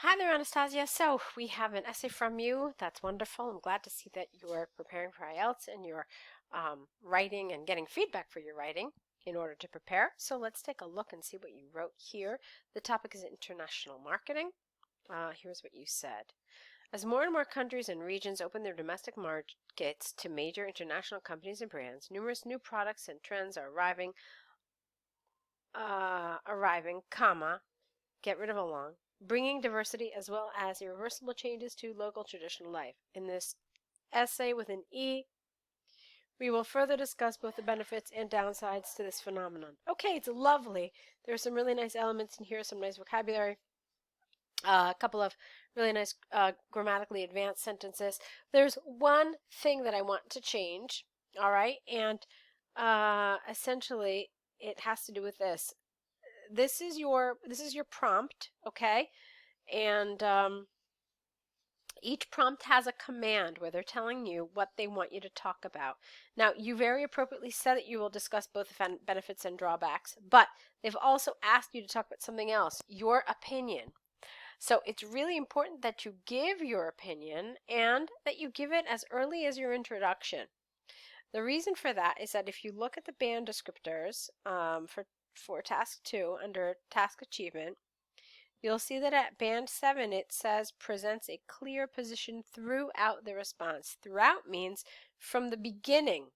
Hi there, Anastasia. So we have an essay from you. That's wonderful. I'm glad to see that you're preparing for IELTS and you're writing and getting feedback for your writing in order to prepare. So let's take a look and see what you wrote here. The topic is international marketing. Here's what you said. As more and more countries and regions open their domestic markets to major international companies and brands, numerous new products and trends are arriving, get rid of along, bringing diversity as well as irreversible changes to local traditional life. In this essay with an E, we will further discuss both the benefits and downsides to this phenomenon. Okay, it's lovely. There's some really nice elements in here, some nice vocabulary, a couple of really nice grammatically advanced sentences. There's one thing that I want to change, all right, and essentially it has to do with this. This is your prompt, okay? And each prompt has a command where they're telling you what they want you to talk about. Now, you very appropriately said that you will discuss both benefits and drawbacks, but they've also asked you to talk about something else, your opinion. So it's really important that you give your opinion and that you give it as early as your introduction. The reason for that is that if you look at the band descriptors for task 2 under task achievement, you'll see that at band 7 it says presents a clear position throughout the response. Throughout means from the beginning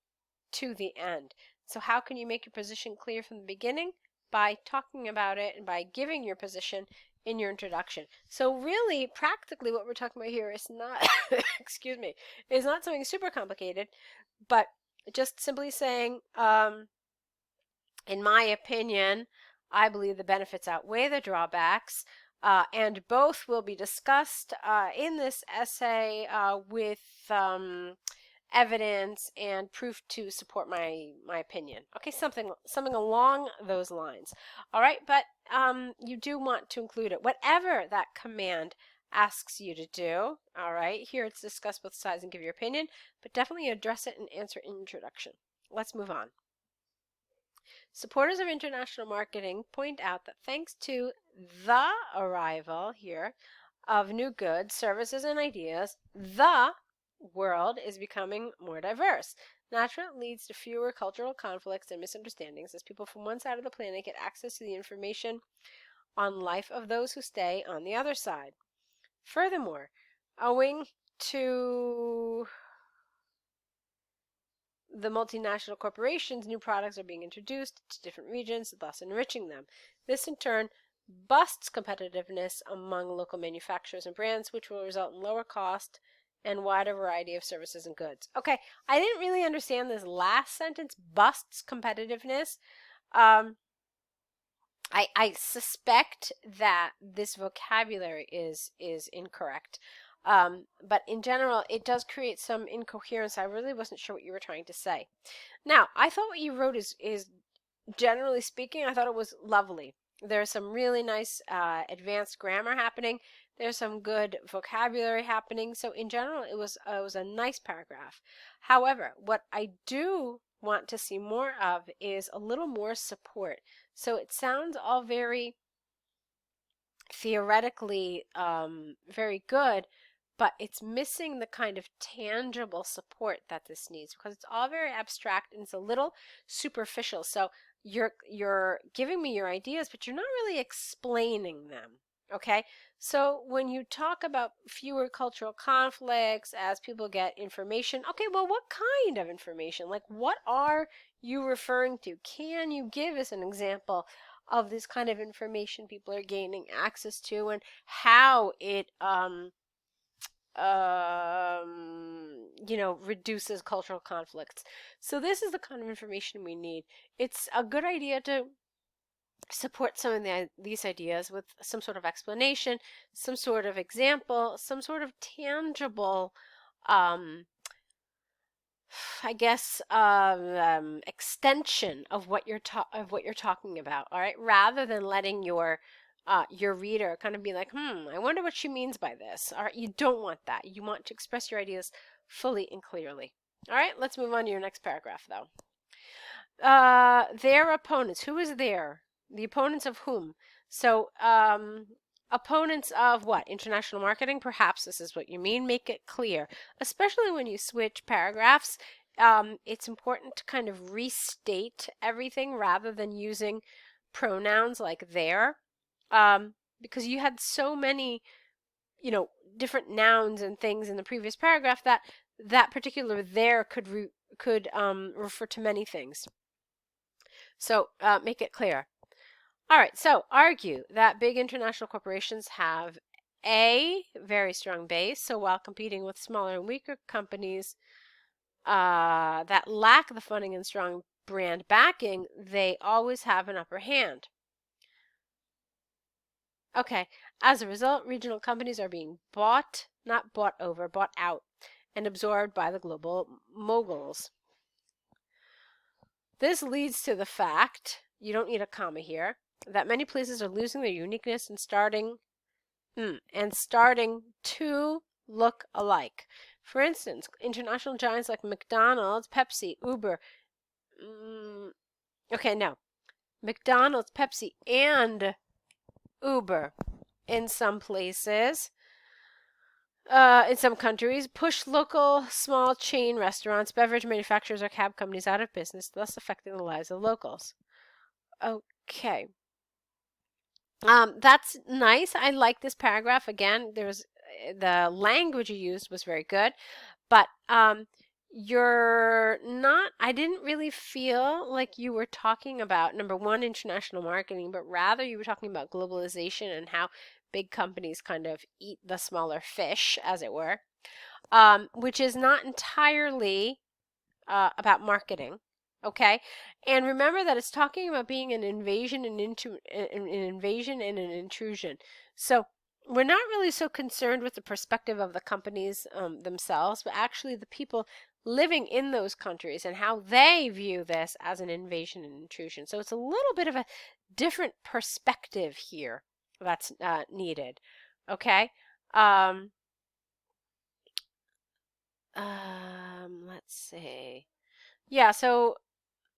to the end. So how can you make your position clear from the beginning? By talking about it and by giving your position in your introduction. So really, practically what we're talking about here is not, excuse me, is not something super complicated, but just simply saying, in my opinion, I believe the benefits outweigh the drawbacks, and both will be discussed in this essay with evidence and proof to support my opinion. Okay, something along those lines. All right, but you do want to include it, whatever that command asks you to do. All right, here it's discuss both sides and give your opinion, but definitely address it and answer in introduction. Let's move on. Supporters of international marketing point out that thanks to the arrival here of new goods, services, and ideas, the world is becoming more diverse. Naturally, it leads to fewer cultural conflicts and misunderstandings as people from one side of the planet get access to the information on life of those who stay on the other side. Furthermore, owing to the multinational corporations, new products are being introduced to different regions, thus enriching them. This, in turn, busts competitiveness among local manufacturers and brands, which will result in lower cost and wider variety of services and goods. Okay, I didn't really understand this last sentence, busts competitiveness. I suspect that this vocabulary is incorrect. But in general, it does create some incoherence. I really wasn't sure what you were trying to say. Now, I thought what you wrote is generally speaking, I thought it was lovely. There's some really nice advanced grammar happening. There's some good vocabulary happening. So in general, it was a nice paragraph. However, what I do want to see more of is a little more support. So it sounds all very theoretically very good, but it's missing the kind of tangible support that this needs because it's all very abstract and it's a little superficial. So you're giving me your ideas, but you're not really explaining them. Okay, so when you talk about fewer cultural conflicts as people get information, okay, well, what kind of information? Like, what are you referring to? Can you give us an example of this kind of information people are gaining access to and how it reduces cultural conflicts? So this is the kind of information we need. It's a good idea to support some of these ideas with some sort of explanation, some sort of example, some sort of tangible I guess extension of what you're talking about. All right, rather than letting your reader kind of be like, I wonder what she means by this. All right, you don't want that. You want to express your ideas fully and clearly. All right, let's move on to your next paragraph, though. Their opponents. Who is there? The opponents of whom? So opponents of what? International marketing? Perhaps this is what you mean. Make it clear, especially when you switch paragraphs. It's important to kind of restate everything rather than using pronouns like there, because you had so many, different nouns and things in the previous paragraph that particular there could refer to many things. So make it clear. All right, so argue that big international corporations have a very strong base, so while competing with smaller and weaker companies that lack the funding and strong brand backing, they always have an upper hand. Okay, as a result, regional companies are being bought, not bought over, bought out, and absorbed by the global moguls. This leads to the fact, you don't need a comma here, that many places are losing their uniqueness and starting to look alike. For instance, international giants like McDonald's, Pepsi, Uber. McDonald's, Pepsi, and Uber in some places, in some countries, push local small chain restaurants, beverage manufacturers, or cab companies out of business, thus affecting the lives of locals. Okay. That's nice. I like this paragraph. Again, the language you used was very good, but I didn't really feel like you were talking about, number one, international marketing, but rather you were talking about globalization and how big companies kind of eat the smaller fish, as it were, which is not entirely about marketing. Okay, and remember that it's talking about being an invasion and an intrusion. So we're not really so concerned with the perspective of the companies themselves, but actually the people living in those countries and how they view this as an invasion and intrusion. So it's a little bit of a different perspective here that's needed. Okay. Let's see. Yeah, so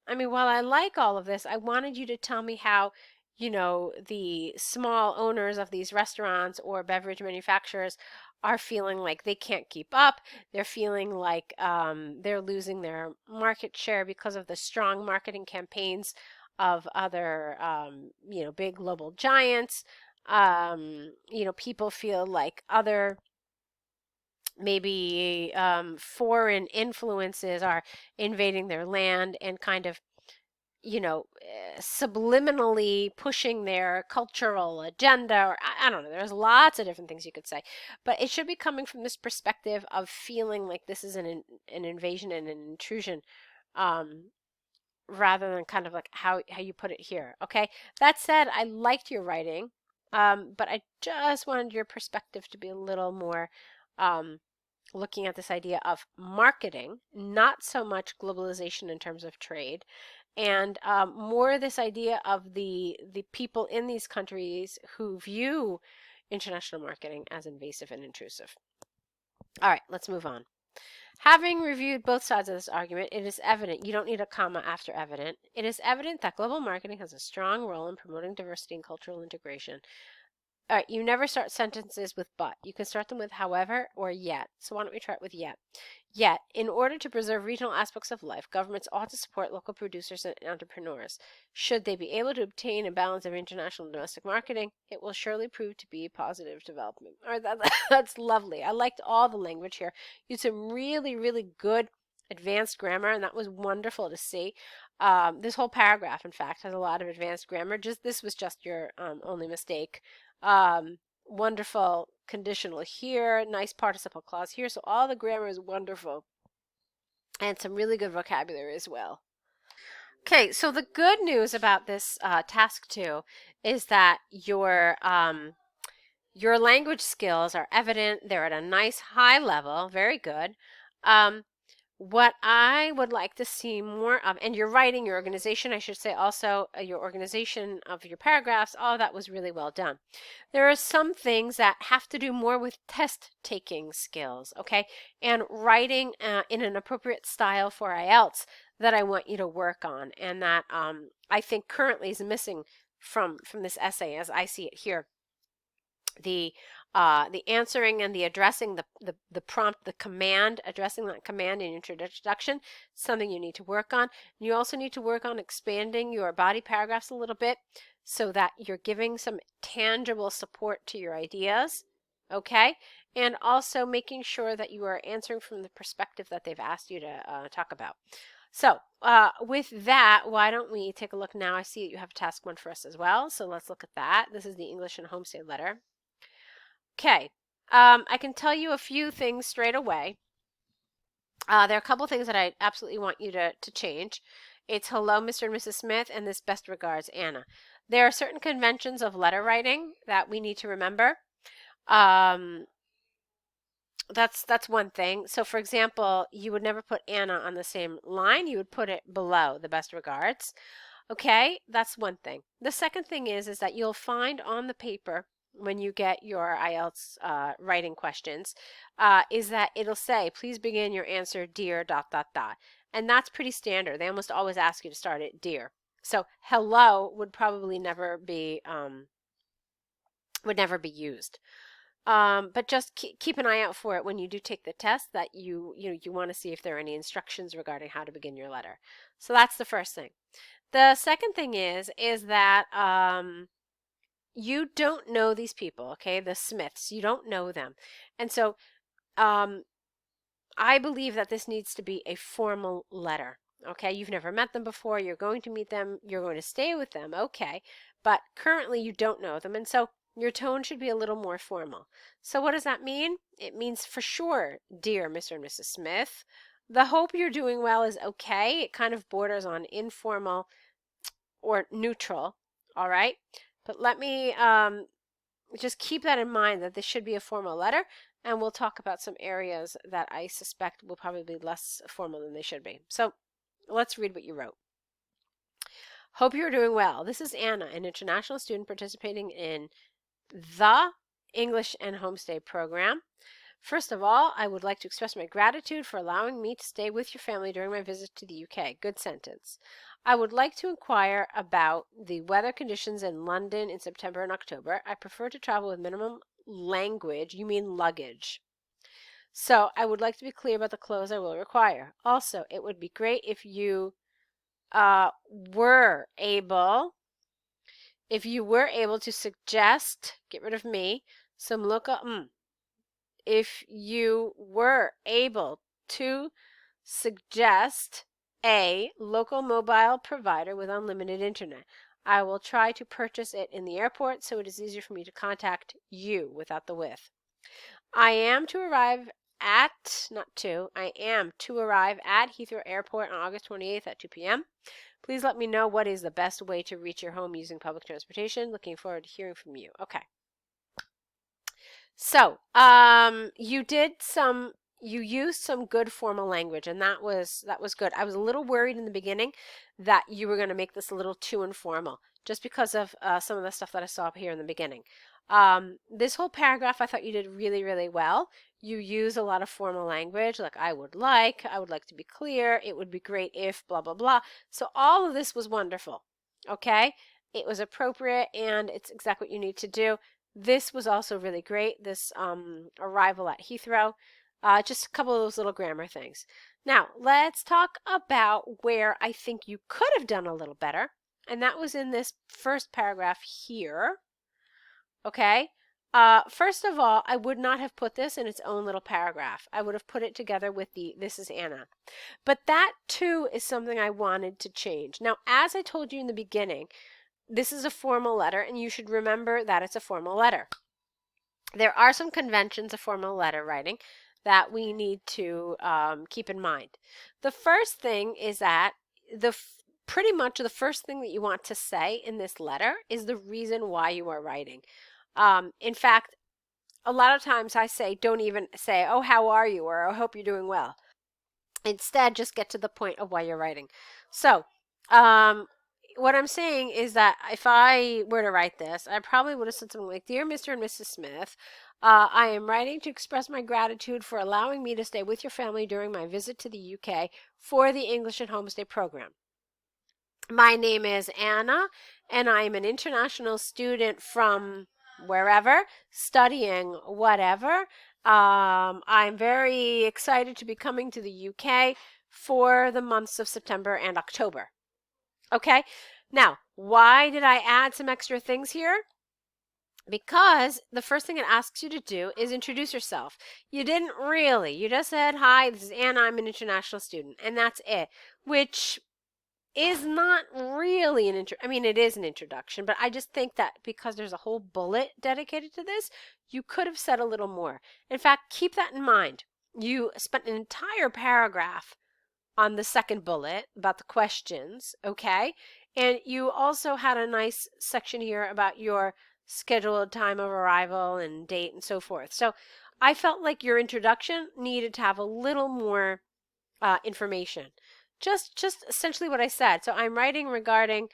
while I like all of this, I wanted you to tell me how, the small owners of these restaurants or beverage manufacturers are feeling like they can't keep up. They're feeling like they're losing their market share because of the strong marketing campaigns of other, big global giants. People feel like other maybe foreign influences are invading their land and kind of subliminally pushing their cultural agenda, or I don't know, there's lots of different things you could say, but it should be coming from this perspective of feeling like this is an invasion and an intrusion, rather than kind of like how you put it here. Okay, that said, I liked your writing, but I just wanted your perspective to be a little more looking at this idea of marketing, not so much globalization in terms of trade, and more this idea of the people in these countries who view international marketing as invasive and intrusive. All right, let's move on. Having reviewed both sides of this argument, it is evident, you don't need a comma after evident, it is evident that global marketing has a strong role in promoting diversity and cultural integration. All right, you never start sentences with but. You can start them with however or yet. So why don't we try it with yet? Yet, in order to preserve regional aspects of life, governments ought to support local producers and entrepreneurs. Should they be able to obtain a balance of international and domestic marketing, it will surely prove to be a positive development. All right, that's lovely. I liked all the language here. You had some really, really good advanced grammar, and that was wonderful to see. This whole paragraph, in fact, has a lot of advanced grammar. This was just your only mistake. Wonderful conditional here, nice participle clause here. So all the grammar is wonderful, and some really good vocabulary as well. Okay, so the good news about this task 2 is that your language skills are evident. They're at a nice high level, very good. What I would like to see more of, and your writing, your organization, I should say also, your organization of your paragraphs, all of that was really well done. There are some things that have to do more with test-taking skills, okay, and writing in an appropriate style for IELTS that I want you to work on, and that I think currently is missing from this essay as I see it here. the answering and the addressing, the prompt, the command, addressing that command in introduction, something you need to work on. And you also need to work on expanding your body paragraphs a little bit so that you're giving some tangible support to your ideas, okay? And also making sure that you are answering from the perspective that they've asked you to talk about. So with that, why don't we take a look now? I see that you have task 1 for us as well, so let's look at that. This is the English and Homestay letter. Okay, I can tell you a few things straight away. There are a couple things that I absolutely want you to change. It's hello, Mr. and Mrs. Smith, and this best regards, Anna. There are certain conventions of letter writing that we need to remember. That's one thing. So for example, you would never put Anna on the same line. You would put it below the best regards. Okay, that's one thing. The second thing is that you'll find on the paper when you get your IELTS writing questions, is that it'll say, please begin your answer, dear, ... And that's pretty standard. They almost always ask you to start it, dear. So hello would probably never be used. But just keep an eye out for it when you do take the test, that you want to see if there are any instructions regarding how to begin your letter. So that's the first thing. The second thing is that you don't know these people, okay? The Smiths, you don't know them. And so I believe that this needs to be a formal letter, okay? You've never met them before. You're going to meet them. You're going to stay with them, okay? But currently you don't know them. And so your tone should be a little more formal. So what does that mean? It means for sure, dear Mr. and Mrs. Smith. The hope you're doing well is okay. It kind of borders on informal or neutral, all right? But let me just keep that in mind, that this should be a formal letter, and we'll talk about some areas that I suspect will probably be less formal than they should be. So let's read what you wrote. Hope you're doing well. This is Anna, an international student participating in the English and Homestay program. First of all, I would like to express my gratitude for allowing me to stay with your family during my visit to the UK. Good sentence. I would like to inquire about the weather conditions in London in September and October. I prefer to travel with minimum language. You mean luggage. So I would like to be clear about the clothes I will require. Also, it would be great if you were able to suggest, get rid of me, some local, if you were able to suggest a local mobile provider with unlimited internet. I will try to purchase it in the airport so it is easier for me to contact you without the with. I am to arrive at Heathrow Airport on August 28th at 2 p.m. Please let me know what is the best way to reach your home using public transportation. Looking forward to hearing from you. Okay. So, you used some good formal language, and that was good. I was a little worried in the beginning that you were going to make this a little too informal, just because of some of the stuff that I saw up here in the beginning. This whole paragraph, I thought you did really, really well. You use a lot of formal language, like I would like to be clear, it would be great if, blah, blah, blah. So all of this was wonderful, okay? It was appropriate, and it's exactly what you need to do. This was also really great, this arrival at Heathrow. Just a couple of those little grammar things. Now, let's talk about where I think you could have done a little better, and that was in this first paragraph here. Okay? First of all, I would not have put this in its own little paragraph. I would have put it together with the this is Anna. But that, too, is something I wanted to change. Now, as I told you in the beginning, this is a formal letter, and you should remember that it's a formal letter. There are some conventions of formal letter writing that we need to keep in mind. The first thing is that pretty much the first thing that you want to say in this letter is the reason why you are writing. In fact, a lot of times I say, don't even say, oh, how are you? Or I hope you're doing well. Instead, just get to the point of why you're writing. So, what I'm saying is that if I were to write this, I probably would have said something like, Dear Mr. and Mrs. Smith, I am writing to express my gratitude for allowing me to stay with your family during my visit to the UK for the English and Homestay program. My name is Anna, and I am an international student from wherever, studying whatever. I'm very excited to be coming to the UK for the months of September and October. Okay, now, why did I add some extra things here? Because the first thing it asks you to do is introduce yourself. You didn't really. You just said, hi, this is Anna, I'm an international student, and that's it, which is not really an I mean, it is an introduction, but I just think that because there's a whole bullet dedicated to this, you could have said a little more. In fact, keep that in mind. You spent an entire paragraph on the second bullet about the questions, okay? And you also had a nice section here about your scheduled time of arrival and date and so forth. So I felt like your introduction needed to have a little more information. Just essentially what I said. So I'm writing to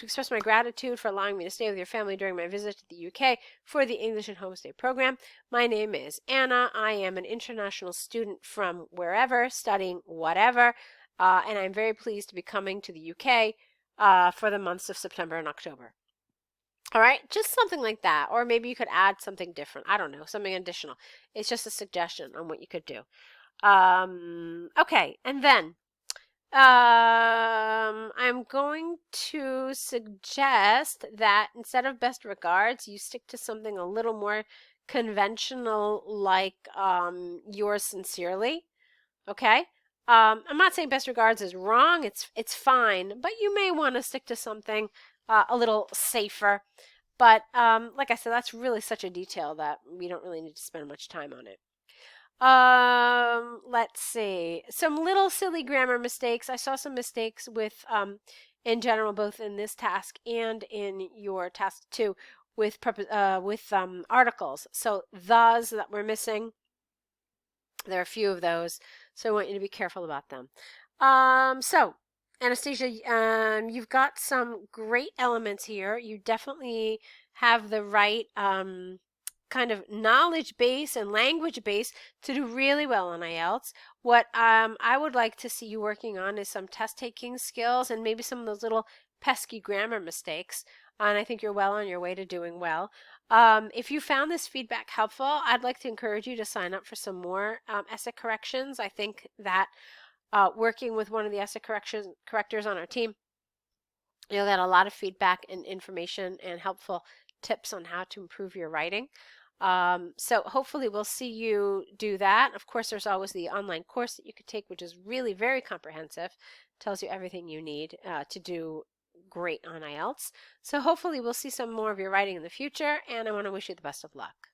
express my gratitude for allowing me to stay with your family during my visit to the UK for the English and Homestay program. My name is Anna. I am an international student from wherever, studying whatever, and I'm very pleased to be coming to the UK for the months of September and October. All right, just something like that. Or maybe you could add something different. I don't know, something additional. It's just a suggestion on what you could do. Okay, and then I'm going to suggest that instead of best regards, you stick to something a little more conventional, like yours sincerely. Okay. I'm not saying best regards is wrong. It's fine, but you may want to stick to something a little safer. But like I said, that's really such a detail that we don't really need to spend much time on it. Let's see. Some little silly grammar mistakes. I saw some mistakes with in general, both in this task and in your task 2 with articles. So those that we're missing, there are a few of those, so I want you to be careful about them. So Anastasia, you've got some great elements here. You definitely have the right kind of knowledge base and language base to do really well on IELTS. What I would like to see you working on is some test taking skills and maybe some of those little pesky grammar mistakes. And I think you're well on your way to doing well. If you found this feedback helpful, I'd like to encourage you to sign up for some more essay corrections. I think that working with one of the essay correctors on our team, you'll get a lot of feedback and information and helpful tips on how to improve your writing. So hopefully we'll see you do that. Of course, there's always the online course that you could take, which is really very comprehensive, tells you everything you need to do great on IELTS. So hopefully we'll see some more of your writing in the future, and I want to wish you the best of luck.